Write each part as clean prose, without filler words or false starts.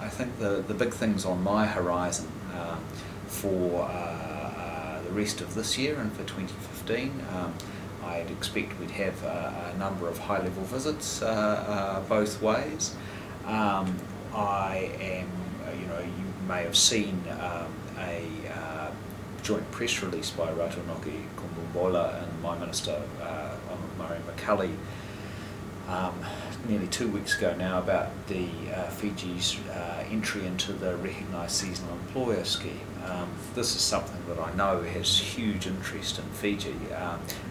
I think the big things on my horizon for the rest of this year and for 2015, I'd expect we'd have a number of high-level visits both ways. I am, you may have seen a joint press release by Rautonoki Kumbumbola and my Minister Murray McCulley nearly 2 weeks ago now about the Fiji's entry into the recognised seasonal employer scheme. This is something that I know has huge interest in Fiji,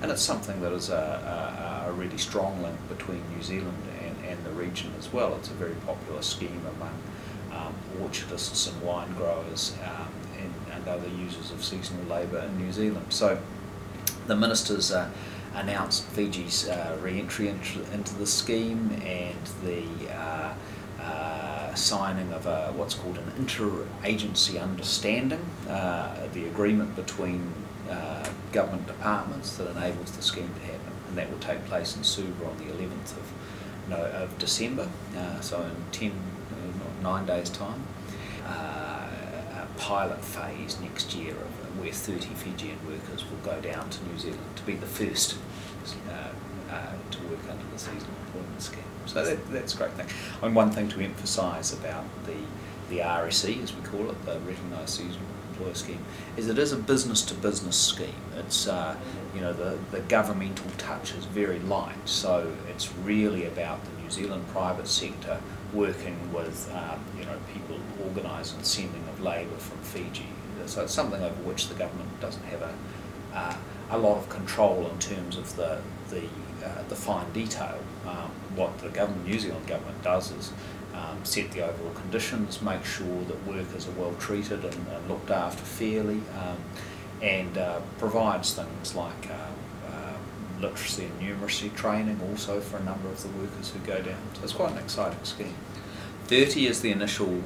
and it's something that is a really strong link between New Zealand and the region as well. It's a very popular scheme among orchardists and wine growers and other users of seasonal labour in New Zealand. So the ministers announced Fiji's re-entry into the scheme and the signing of what's called an inter-agency understanding, the agreement between government departments that enables the scheme to happen, and that will take place in Suva on the 11th of December, so in 9 days' time. A pilot phase next year where 30 Fijian workers will go down to New Zealand to be the first to work under the seasonal employment scheme. So that's a great thing. And one thing to emphasise about the RSE, as we call it, the Recognised Seasonal Employer Scheme, is it is a business-to-business scheme. It's the governmental touch is very light, so it's really about the New Zealand private sector working with people organising the sending of labour from Fiji. So it's something over which the government doesn't have a lot of control in terms of the fine detail. What the New Zealand government does is set the overall conditions, make sure that workers are well treated and looked after fairly, and provides things like literacy and numeracy training also for a number of the workers who go down. So it's quite an exciting scheme. 30 is the initial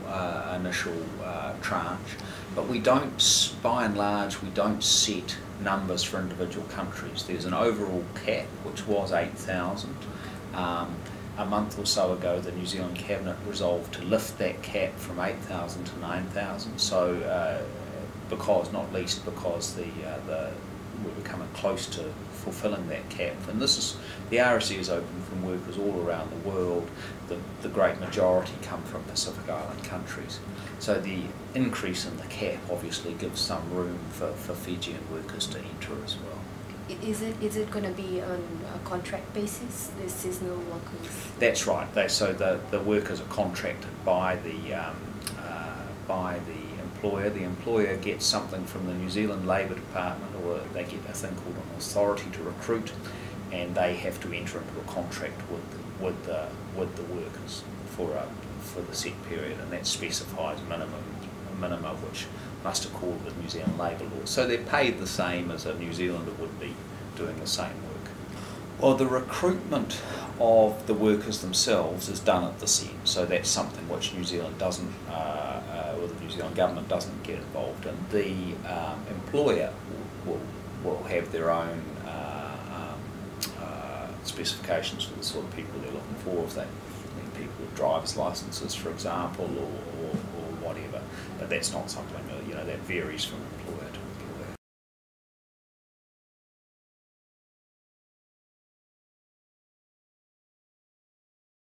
tranche, but we don't, by and large, we don't set numbers for individual countries. There's an overall cap, which was 8,000. A month or so ago, the New Zealand Cabinet resolved to lift that cap from 8,000 to 9,000. So, not least because we're becoming close to fulfilling that cap, and the RSE is open from workers all around the world. The great majority come from Pacific Island countries, so the increase in the cap obviously gives some room for Fijian workers to enter as well. Is it going to be on a contract basis, the seasonal workers? That's right. So the workers are contracted by the employer. The employer gets something from the New Zealand Labour Department, or they get a thing called an authority to recruit, and they have to enter into a contract with the workers for the set period, and that specifies a minimum which must accord with New Zealand labour law. So they're paid the same as a New Zealander would be doing the same work. Well, the recruitment of the workers themselves is done at this end, so that's something which New Zealand doesn't, or the New Zealand government doesn't get involved in. The employer will have their own specifications for the sort of people they're looking for, if they need people with driver's licences, for example, or whatever. But that's not something that varies from employer